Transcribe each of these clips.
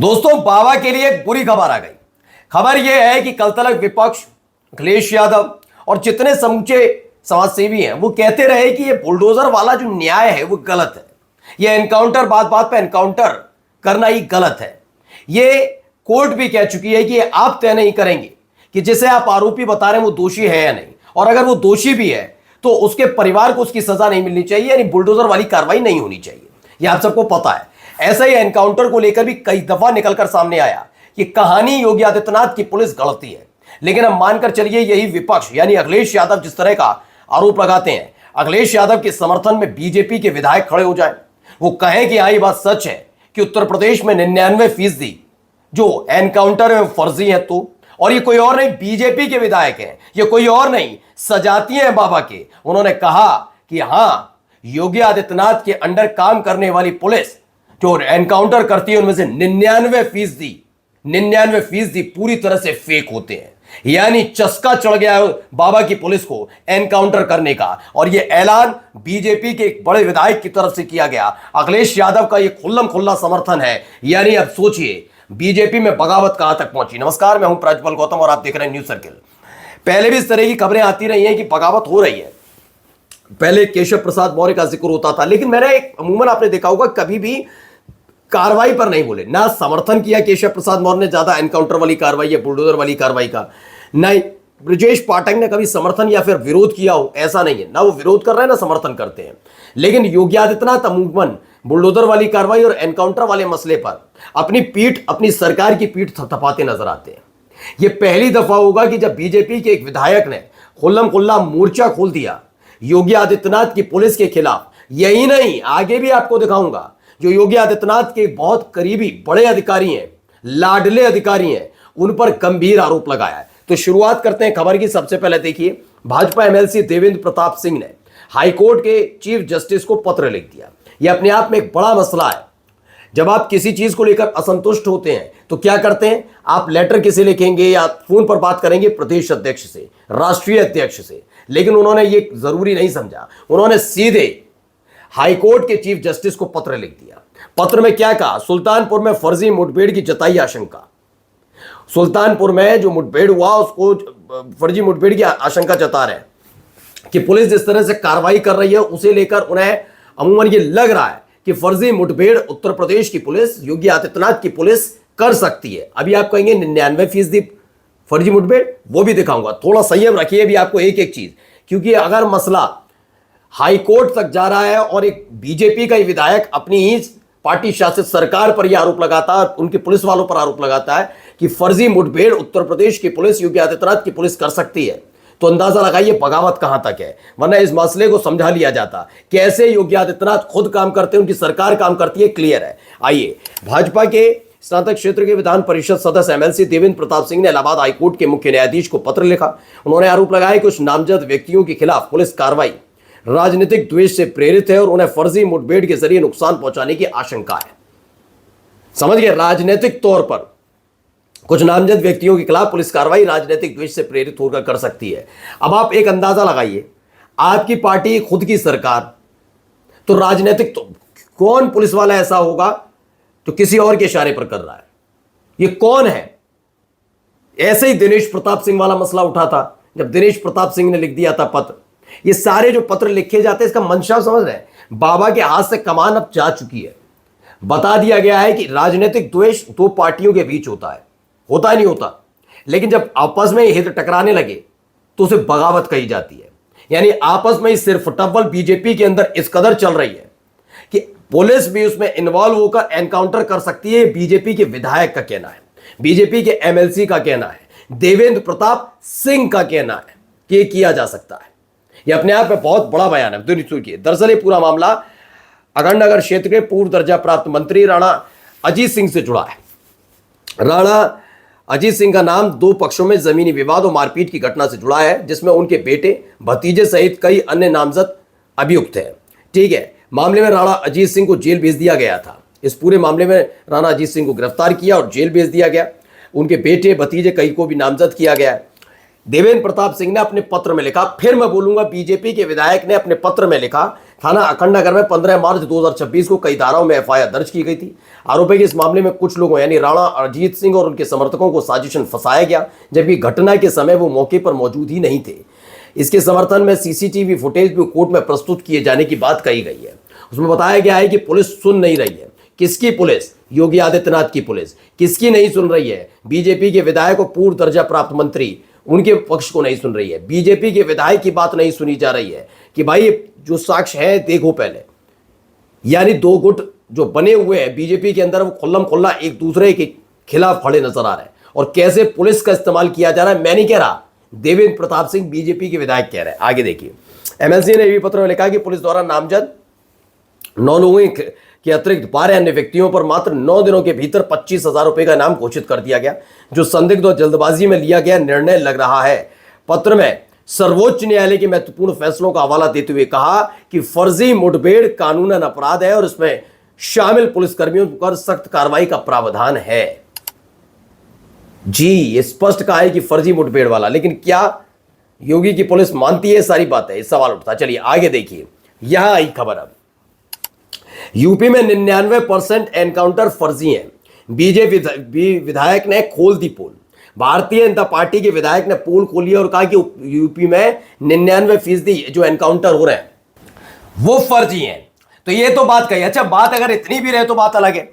दोस्तों, बाबा के लिए एक बुरी खबर आ गई। खबर यह है कि कल तक विपक्ष, अखिलेश यादव और जितने समूचे समाजसेवी हैं वो कहते रहे कि ये बुलडोजर वाला जो न्याय है वो गलत है। ये एनकाउंटर, बात बात पे एनकाउंटर करना ही गलत है। ये कोर्ट भी कह चुकी है कि आप तय नहीं करेंगे कि जिसे आप आरोपी बता रहे हैं वो दोषी है या नहीं, और अगर वो दोषी भी है तो उसके परिवार को उसकी सजा नहीं मिलनी चाहिए, यानी बुलडोजर वाली कार्रवाई नहीं होनी चाहिए। ये आप सबको पता है। ऐसा ही एनकाउंटर को लेकर भी कई दफा निकलकर सामने आया कि कहानी योगी आदित्यनाथ की पुलिस गलती है। लेकिन अब मानकर चलिए यही विपक्ष यानी अखिलेश यादव जिस तरह का आरोप लगाते हैं, अखिलेश यादव के समर्थन में बीजेपी के विधायक खड़े हो जाए, वो कहें कि हाँ ये बात सच है कि उत्तर प्रदेश में 99% जो एनकाउंटर है फर्जी है, तो और ये कोई और नहीं, बीजेपी के विधायक हैं, ये कोई और नहीं, सजातीय हैं बाबा के। उन्होंने कहा कि हाँ, योगी आदित्यनाथ के अंडर काम करने वाली पुलिस जो एनकाउंटर करती है उनमें से 99% पूरी तरह से फेक होते हैं। यानी चस्का चढ़ गया है बाबा की पुलिस को एनकाउंटर करने का, और यह ऐलान बीजेपी के एक बड़े विधायक की तरफ से किया गया। अखिलेश यादव का यह खुल्लम खुल्ला समर्थन है। यानी अब सोचिए बीजेपी में बगावत कहां तक पहुंची। नमस्कार, मैं हूं प्रज्वल गौतम और आप देख रहे हैं न्यूज सर्किल। पहले भी इस तरह की खबरें आती रही हैं कि बगावत हो रही है। पहले केशव प्रसाद मौर्य का जिक्र होता था, लेकिन मैंने अमूमन आपने देखा होगा कभी भी कार्रवाई पर नहीं बोले, ना समर्थन किया केशव प्रसाद मौर्य ने ज्यादा एनकाउंटर वाली कार्रवाई या बुलडोजर वाली कार्रवाई का, ना ब्रजेश पाठक ने कभी समर्थन या फिर विरोध किया हो, ऐसा नहीं है। ना वो विरोध कर रहे हैं ना समर्थन करते हैं। लेकिन योगी आदित्यनाथ अमूमन बुलडोजर वाली कार्रवाई और एनकाउंटर वाले मसले पर अपनी सरकार की पीठ थपथपाते नजर आते हैं। यह पहली दफा होगा कि जब बीजेपी के एक विधायक ने खुल्लम खुल्ला मोर्चा खोल दिया योगी आदित्यनाथ की पुलिस के खिलाफ। यही नहीं, आगे भी आपको दिखाऊंगा जो योगी आदित्यनाथ के बहुत करीबी बड़े अधिकारी हैं, लाडले अधिकारी हैं, उन पर गंभीर आरोप लगाया है। तो शुरुआत करते हैं खबर की। सबसे पहले देखिए, भाजपा एमएलसी देवेंद्र प्रताप सिंह ने हाईकोर्ट के चीफ जस्टिस को पत्र लिख दिया। यह अपने आप में एक बड़ा मसला है। जब आप किसी चीज को लेकर असंतुष्ट होते हैं तो क्या करते हैं, आप लेटर किसे लिखेंगे या फोन पर बात करेंगे प्रदेश अध्यक्ष से, राष्ट्रीय अध्यक्ष से। लेकिन उन्होंने ये जरूरी नहीं समझा, उन्होंने सीधे हाईकोर्ट के चीफ जस्टिस को पत्र लिख दिया। पत्र में क्या कहा, सुल्तानपुर में फर्जी मुठभेड़ की जताई आशंका। सुल्तानपुर में जो मुठभेड़ हुआ उसको फर्जी मुठभेड़ की आशंका जता रहे हैं कि पुलिस जिस तरह से कार्रवाई कर रही है उसे लेकर उन्हें अमूमन ये लग रहा है कि फर्जी मुठभेड़ उत्तर प्रदेश की पुलिस, योगी आदित्यनाथ की पुलिस कर सकती है। अभी आप कहेंगे 99% फर्जी मुठभेड़, वो भी दिखाऊंगा। थोड़ा संयम रखिए भी आपको एक एक चीज, क्योंकि अगर मसला हाईकोर्ट तक जा रहा है और एक बीजेपी का विधायक अपनी ही पार्टी शासित सरकार पर यह आरोप लगाता है, उनके पुलिस वालों पर आरोप लगाता है कि फर्जी मुठभेड़ उत्तर प्रदेश की पुलिस, योगी आदित्यनाथ की पुलिस कर सकती है, तो अंदाजा लगाइए बगावत कहां तक है। वरना इस मसले को समझा लिया जाता, कैसे योगी आदित्यनाथ खुद काम करते हैं, उनकी सरकार काम करती है, क्लियर है। आइए, भाजपा के स्नातक क्षेत्र के विधान परिषद सदस्य एमएलसी देवेंद्र प्रताप सिंह ने इलाहाबाद हाईकोर्ट के मुख्य न्यायाधीश को पत्र लिखा। उन्होंने आरोप लगाया कि कुछ नामजद व्यक्तियों के खिलाफ पुलिस कार्रवाई राजनीतिक द्वेष से प्रेरित है और उन्हें फर्जी मुठभेड़ के जरिए नुकसान पहुंचाने की आशंका है। समझ गए, राजनीतिक तौर पर कुछ नामजद व्यक्तियों के खिलाफ पुलिस कार्रवाई राजनीतिक द्वेष से प्रेरित होकर कर सकती है। अब आप एक अंदाजा लगाइए, आपकी पार्टी खुद की सरकार, तो राजनीतिक तो कौन पुलिस वाला ऐसा होगा जो किसी और के इशारे पर कर रहा है? ये कौन है? ऐसे ही दिनेश प्रताप सिंह वाला मसला उठा था, जब दिनेश प्रताप सिंह ने लिख दिया था पत्र। ये सारे जो पत्र लिखे जाते हैं इसका मंशा समझ रहे हैं, बाबा के हाथ से कमान अब जा चुकी है। बता दिया गया है कि राजनीतिक द्वेष दो पार्टियों के बीच होता है, होता नहीं होता, लेकिन जब आपस में हित टकराने लगे तो उसे बगावत कही जाती है। यानी आपस में सिर्फ टब्बल बीजेपी के अंदर इस कदर चल रही है कि पुलिस भी उसमें इन्वॉल्व होकर एनकाउंटर कर सकती है। बीजेपी के विधायक का कहना है, बीजेपी के एमएलसी का कहना है, देवेंद्र प्रताप सिंह का कहना है कि यह किया जा सकता है। यह अपने आप में बहुत बड़ा बयान है। दरअसल ये पूरा मामला अखंड नगर क्षेत्र के पूर्व दर्जा प्राप्त मंत्री राणा अजीत सिंह से जुड़ा है। राणा अजीत सिंह का नाम दो पक्षों में जमीनी विवाद और मारपीट की घटना से जुड़ा है, जिसमें उनके बेटे, भतीजे सहित कई अन्य नामजद अभियुक्त हैं। ठीक है, मामले में राणा अजीत सिंह को जेल भेज दिया गया था। इस पूरे मामले में राणा अजीत सिंह को गिरफ्तार किया और जेल भेज दिया गया। उनके बेटे, भतीजे कई को भी नामजद किया गया है। देवेंद्र प्रताप सिंह ने अपने पत्र में लिखा, फिर मैं बोलूंगा, बीजेपी के विधायक ने अपने पत्र में लिखा थाना अखंडागढ़ में 15 मार्च 2026 को कई धाराओं में एफआईआर दर्ज की गई थी। आरोप है कि इस मामले में कुछ लोगों यानी राणा अरिजीत सिंह और उनके समर्थकों को साजिशन फंसाया गया, जबकि घटना के समय वो मौके पर मौजूद ही नहीं थे। इसके समर्थन में सीसीटीवी फुटेज भी कोर्ट में प्रस्तुत किए जाने की बात कही गई है। उसमें बताया गया है कि पुलिस सुन नहीं रही है। किसकी पुलिस? योगी आदित्यनाथ की पुलिस। किसकी नहीं सुन रही है? बीजेपी के विधायक और पूर्व दर्जा प्राप्त मंत्री, उनके पक्ष को नहीं सुन रही है। बीजेपी के विधायक की बात नहीं सुनी जा रही है कि भाई जो साक्ष्य है देखो पहले। यानी दो गुट जो बने हुए हैं बीजेपी के अंदर, वो खुल्लम खुल्ला एक दूसरे के खिलाफ खड़े नजर आ रहे हैं। और कैसे पुलिस का इस्तेमाल किया जा रहा है मैं नहीं कह रहा, देवेंद्र प्रताप सिंह बीजेपी के विधायक कह रहे हैं। आगे देखिए, एमएलसी ने भी पत्र में लिखा कि पुलिस द्वारा नामजद 9 लोगों के अतिरिक्त 12 अन्य व्यक्तियों पर मात्र 9 दिनों के भीतर 25,000 रुपए का इनाम घोषित कर दिया गया, जो संदिग्ध और जल्दबाजी में लिया गया निर्णय लग रहा है। पत्र में सर्वोच्च न्यायालय के महत्वपूर्ण फैसलों का हवाला देते हुए कहा कि फर्जी मुठभेड़ कानूनन अपराध है और इसमें शामिल पुलिसकर्मियों पर सख्त कार्रवाई का प्रावधान है। जी, ये स्पष्ट कहा है कि फर्जी मुठभेड़ वाला, लेकिन क्या योगी की पुलिस मानती है? सारी बात है, इस सवाल उठता। चलिए आगे देखिए, यहां आई खबर। अब यूपी में 99% एनकाउंटर फर्जी हैं। बीजेपी विधायक ने खोल दी पोल। भारतीय जनता पार्टी के विधायक ने पोल खोली और कहा कि यूपी में 99% जो एनकाउंटर हो रहे हैं वो फर्जी हैं। तो ये तो बात कही। अच्छा, बात अगर इतनी भी रहे तो बात अलग है।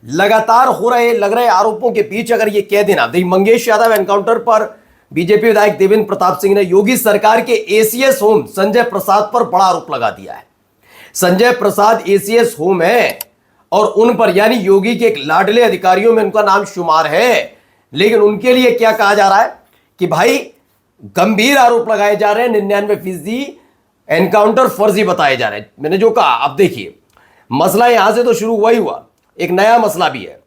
लगातार हो रहे लग रहे आरोपों के बीच अगर ये कह देना, देखिए मंगेश यादव एनकाउंटर पर बीजेपी विधायक देवेंद्र प्रताप सिंह ने योगी सरकार के एसीएस होम संजय प्रसाद पर बड़ा आरोप लगा दिया है। संजय प्रसाद एसीएस होम है और उन पर यानी योगी के एक लाडले अधिकारियों में उनका नाम शुमार है, लेकिन उनके लिए क्या कहा जा रहा है कि भाई गंभीर आरोप लगाए जा रहे हैं, 99% एनकाउंटर फर्जी बताए जा रहे हैं। मैंने जो कहा, अब देखिए मसला यहां से तो शुरू हुआ ही हुआ, एक नया मसला भी है।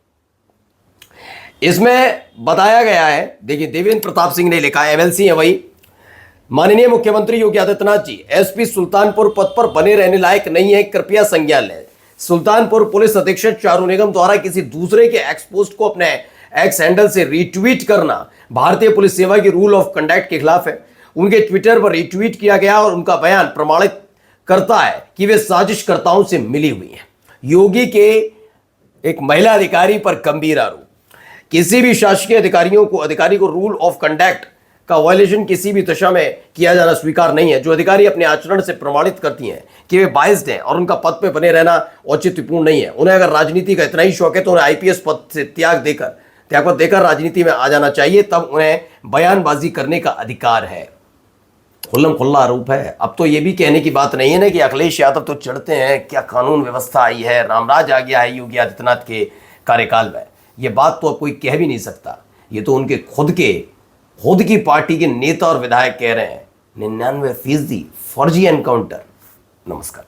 इसमें बताया गया है, देखिए देवेंद्र प्रताप सिंह ने लिखा, एमएलसी है वही, माननीय मुख्यमंत्री योगी आदित्यनाथ जी, एसपी सुल्तानपुर पद पर बने रहने लायक नहीं है, कृपया संज्ञान लें। सुल्तानपुर पुलिस अधीक्षक चारू निगम द्वारा किसी दूसरे के एक्स पोस्ट को अपने एक्स हैंडल से रीट्वीट करना भारतीय पुलिस सेवा की रूल ऑफ कंडक्ट के खिलाफ है। उनके ट्विटर पर रीट्वीट किया गया और उनका बयान प्रमाणित करता है कि वे साजिशकर्ताओं से मिली हुई हैं। योगी के एक महिला अधिकारी पर गंभीर आरोप। किसी भी शासकीय अधिकारी को रूल ऑफ कंडक्ट का वायलेशन किसी भी दशा में किया जाना स्वीकार नहीं है। जो अधिकारी अपने आचरण से प्रमाणित करती हैं कि वे बाइस्ड हैं और उनका पद पे बने रहना औचित्यपूर्ण नहीं है, उन्हें अगर राजनीति का इतना ही शौक है तो उन्हें आईपीएस पद से त्याग देकर राजनीति में आ जाना चाहिए, तब उन्हें बयानबाजी करने का अधिकार है। खुल्लम खुल्ला आरोप है। अब तो ये भी कहने की बात नहीं है ना कि अखिलेश यादव तो चढ़ते हैं, क्या कानून व्यवस्था आई है, रामराज आ गया है योगी आदित्यनाथ के कार्यकाल में। ये बात तो अब कोई कह भी नहीं सकता। ये तो उनके खुद की पार्टी के नेता और विधायक कह रहे हैं 99% फर्जी एनकाउंटर। नमस्कार।